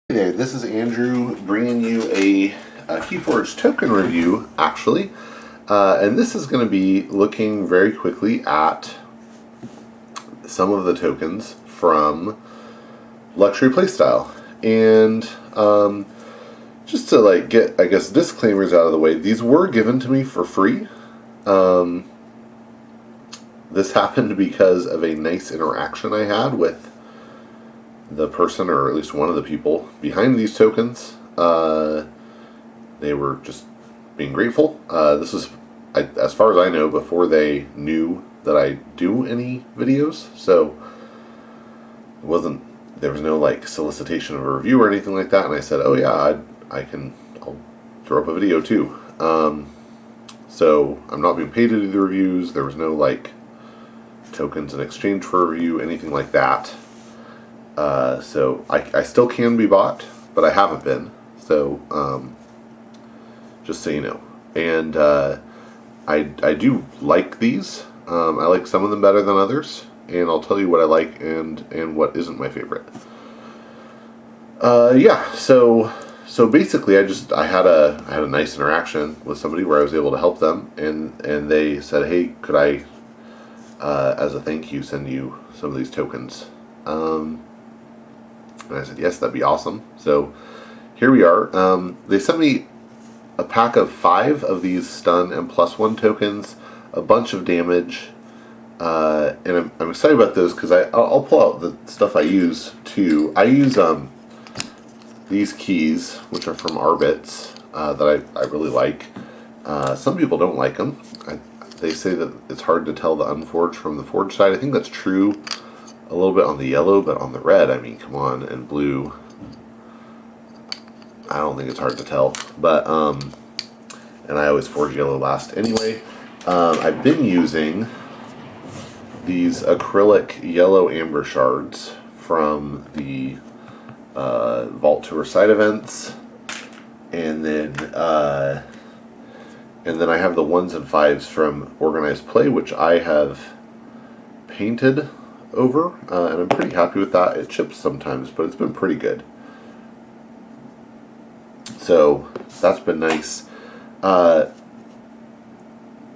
Hey there, this is Andrew bringing you a Keyforge token review, actually. And this is going to be looking very quickly at some of the tokens from Luxury Playstyle. And just to get, I guess, disclaimers out of the way, these were given to me for free. This happened because of a nice interaction I had with the person, or at least one of the people behind these tokens. They were just being grateful. This is, as far as I know, before they knew that I do any videos, so there was no solicitation of a review or anything like that. And I said, oh yeah, I'll throw up a video too. So I'm not being paid to do the reviews. There was no tokens in exchange for a review, anything like that. So I still can be bought, but I haven't been. So just so you know. And I do like these. I like some of them better than others, and I'll tell you what I like and what isn't my favorite. Yeah. So basically, I had a nice interaction with somebody where I was able to help them, and they said, hey, could I, as a thank you, send you some of these tokens? And I said, yes, that'd be awesome. So here we are. They sent me a pack of 5 of these stun and +1 tokens, a bunch of damage, and I'm excited about those because I'll pull out the stuff I use too. I use these keys, which are from Arbits, that I really like. Some people don't like them. They say that it's hard to tell the unforged from the forged side. I think that's true a little bit on the yellow, but on the red, I mean, come on, and blue, I don't think it's hard to tell. But and I always forge yellow last anyway. I've been using these acrylic yellow amber shards from the Vault Tour side events, and then I have the 1s and 5s from Organized Play, which I have painted over, and I'm pretty happy with that. It chips sometimes, but it's been pretty good. So that's been nice. And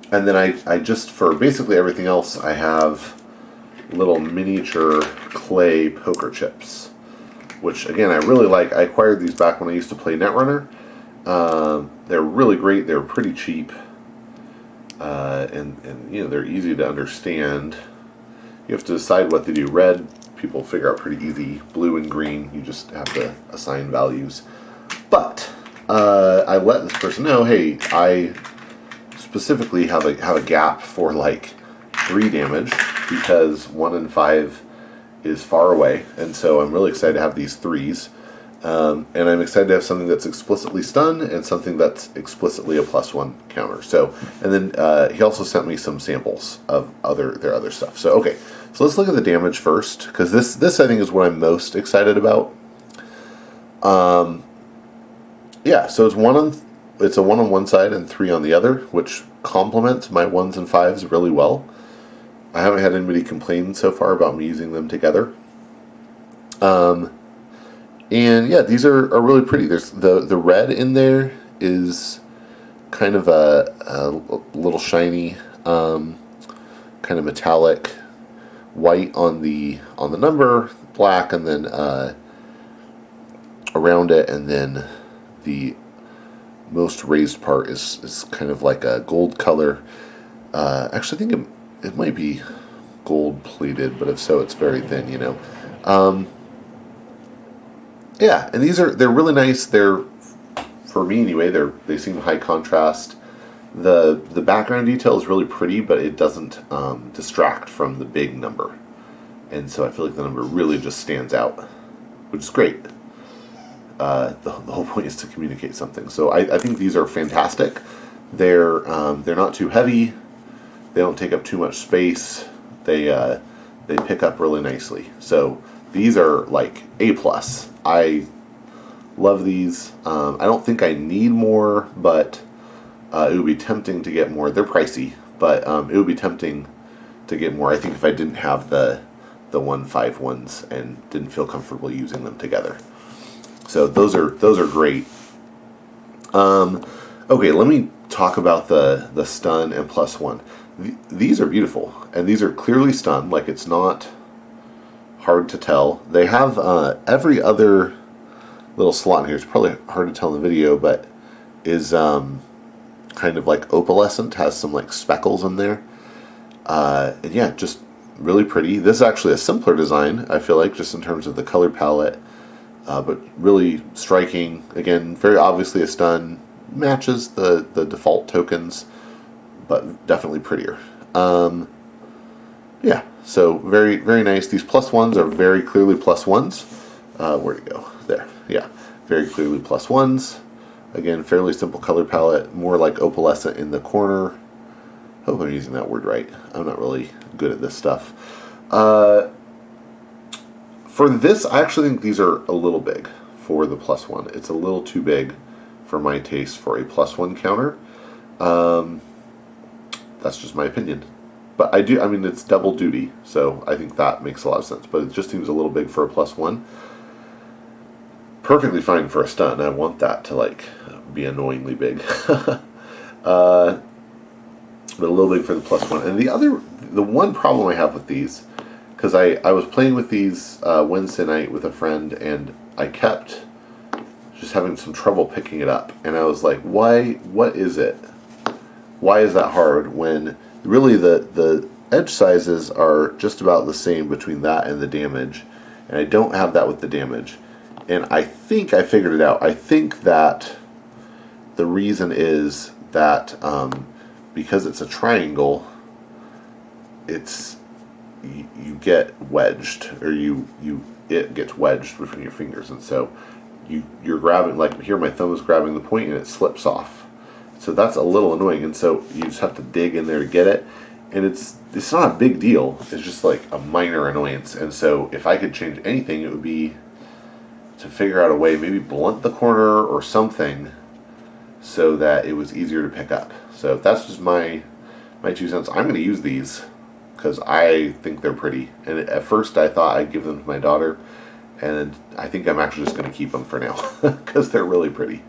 then I just, for basically everything else, I have little miniature clay poker chips, which again I really like. I acquired these back when I used to play Netrunner. They're really great. They're pretty cheap, and you know, they're easy to understand. You have to decide what to do. Red, people figure out pretty easy. Blue and green, you just have to assign values. But I let this person know, hey, I specifically have a gap for 3 damage because 1 and 5 is far away, and so I'm really excited to have these 3s. And I'm excited to have something that's explicitly stun and something that's explicitly a +1 counter. So, and then he also sent me some samples of their other stuff. So, okay, so let's look at the damage first, because this I think is what I'm most excited about. Yeah, so it's a 1 on one side and 3 on the other, which complements my 1s and 5s really well. I haven't had anybody complain so far about me using them together. And yeah, these are really pretty. There's the red in there is kind of a little shiny, kind of metallic white on the number, black, and then around it, and then the most raised part is kind of like a gold color. Actually, I think it might be gold plated, but if so, it's very thin, you know. Yeah, and they're really nice. They're, for me anyway, they seem high contrast. The background detail is really pretty, but it doesn't distract from the big number, and so I feel like the number really just stands out, which is great. The whole point is to communicate something. So I think these are fantastic. They're not too heavy. They don't take up too much space. They pick up really nicely. So these are A+. I love these. I don't think I need more, but it would be tempting to get more. They're pricey, but it would be tempting to get more. I think if I didn't have the 1-5 ones and didn't feel comfortable using them together. So those are great. Okay, let me talk about the stun and +1. These are beautiful, and these are clearly stun. Like, it's not hard to tell. They have every other little slot in here. It's probably hard to tell in the video, but is kind of like opalescent, has some like speckles in there. And yeah, just really pretty. This is actually a simpler design, I feel like, just in terms of the color palette, but really striking. Again, very obviously a stun, matches the default tokens, but definitely prettier. Yeah, so very, very nice. These +1s are very clearly +1s. Where'd it go? There. Yeah, very clearly +1s. Again, fairly simple color palette, more like opalescent in the corner. Hope I'm using that word right. I'm not really good at this stuff. For this, I actually think these are a little big for the +1. It's a little too big for my taste for a +1 counter. That's just my opinion. But I mean, it's double duty, so I think that makes a lot of sense. But it just seems a little big for a +1. Perfectly fine for a stun. I want that to, like, be annoyingly big. But a little big for the +1. And the one problem I have with these, because I was playing with these Wednesday night with a friend, and I kept just having some trouble picking it up. And I was like, what is it? Why is that hard when really the edge sizes are just about the same between that and the damage, and I don't have that with the damage. And I think I figured it out. I think that the reason is that because it's a triangle, you get wedged, or it gets wedged between your fingers, and so you're grabbing, like here my thumb is grabbing the point and it slips off. So that's a little annoying, and so you just have to dig in there to get it. And it's not a big deal. It's just like a minor annoyance. And so if I could change anything, it would be to figure out a way, maybe blunt the corner or something, so that it was easier to pick up. So that's just my 2 cents. I'm going to use these because I think they're pretty. And at first I thought I'd give them to my daughter, and I think I'm actually just going to keep them for now because they're really pretty.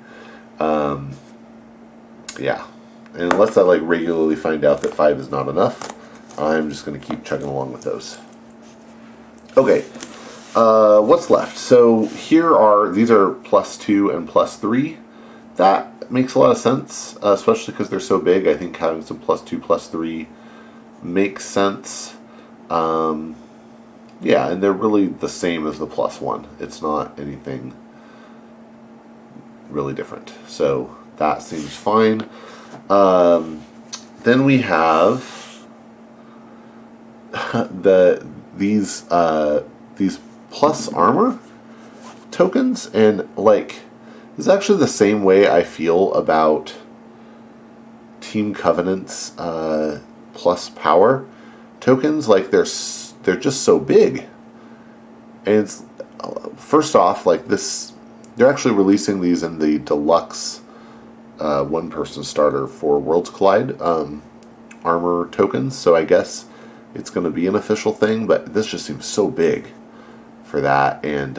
Yeah, and unless I like regularly find out that 5 is not enough, I'm just going to keep chugging along with those. Okay, what's left? So these are +2 and +3. That makes a lot of sense, especially because they're so big. I think having some +2, +3 makes sense. Yeah, and they're really the same as the +1. It's not anything really different. So that seems fine. Then we have these plus armor tokens, and like this is actually the same way I feel about Team Covenant's plus power tokens. Like they're just so big, and it's, first off, like this, they're actually releasing these in the deluxe one-person starter for Worlds Collide armor tokens, so I guess it's going to be an official thing, but this just seems so big for that, and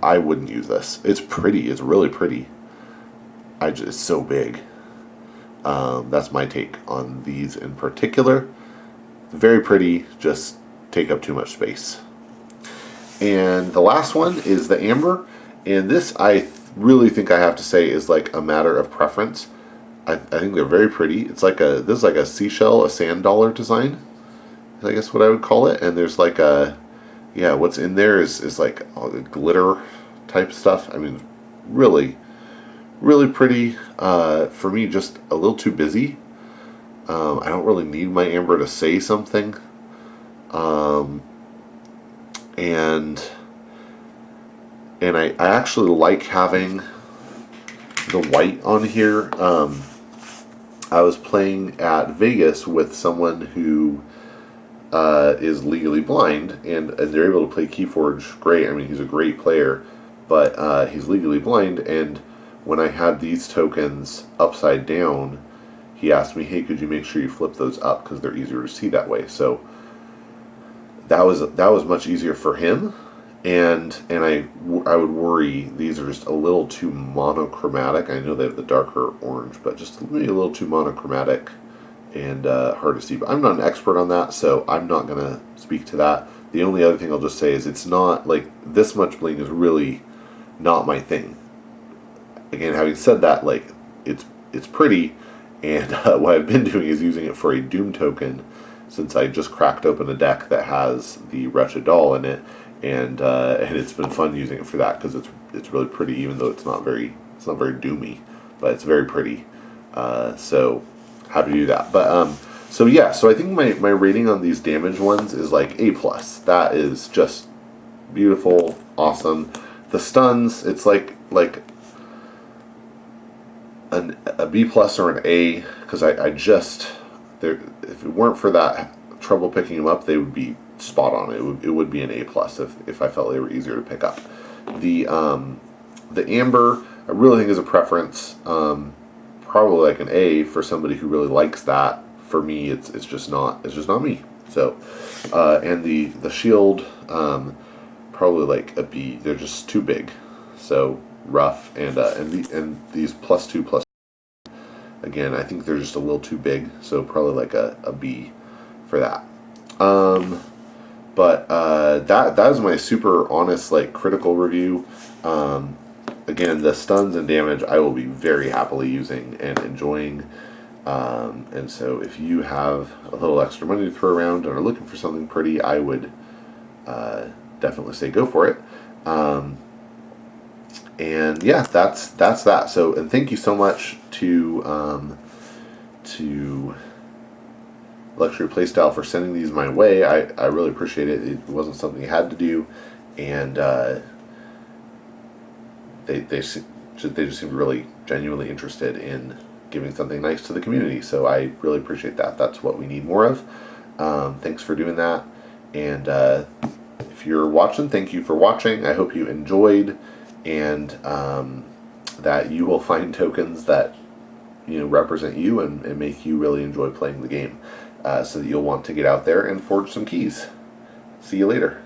I wouldn't use this. It's pretty. It's really pretty. It's so big. That's my take on these in particular. Very pretty, just take up too much space. And the last one is the amber. And this, I really think I have to say, is like a matter of preference. I think they're very pretty. This is like a seashell, a sand dollar design, I guess what I would call it. And there's like what's in there is like all the glitter type stuff. I mean, really, really pretty. For me, just a little too busy. I don't really need my amber to say something. And I actually like having the white on here. I was playing at Vegas with someone who is legally blind, and they're able to play Keyforge great. I mean, he's a great player, but he's legally blind, and when I had these tokens upside down, he asked me, hey, could you make sure you flip those up because they're easier to see that way. So that was much easier for him, I would worry these are just a little too monochromatic. I know they have the darker orange, but just maybe a little too monochromatic and hard to see. But I'm not an expert on that, so I'm not going to speak to that. The only other thing I'll just say is it's not like this much bling is really not my thing. Again, having said that, like it's pretty, and what I've been doing is using it for a Doom token, since I just cracked open a deck that has the Wretched Doll in it, and it's been fun using it for that because it's really pretty, even though it's not very doomy, but it's very pretty. So happy to do that. But so yeah, so I think my rating on these damage ones is like A+. That is just beautiful, awesome. The stuns, it's like a B+ or an A, because I just if it weren't for that trouble picking them up, they would be spot on. It would be an A+ if I felt they were easier to pick up. The amber I really think is a preference. Probably like an A for somebody who really likes that. For me, it's just not me. So and the shield, probably like a B. They're just too big, so rough, and these +2 again, I think they're just a little too big, so probably like a B for that. But that is my super honest, like, critical review. Again, the stuns and damage I will be very happily using and enjoying. And so if you have a little extra money to throw around and are looking for something pretty, I would definitely say go for it. And yeah, that's that. So, and thank you so much to Luxury Playstyle for sending these my way. I really appreciate it. It wasn't something you had to do, and they just seemed really genuinely interested in giving something nice to the community. So I really appreciate that. That's what we need more of. Thanks for doing that. And if you're watching, thank you for watching. I hope you enjoyed, and that you will find tokens that represent you and make you really enjoy playing the game, so that you'll want to get out there and forge some keys. See you later.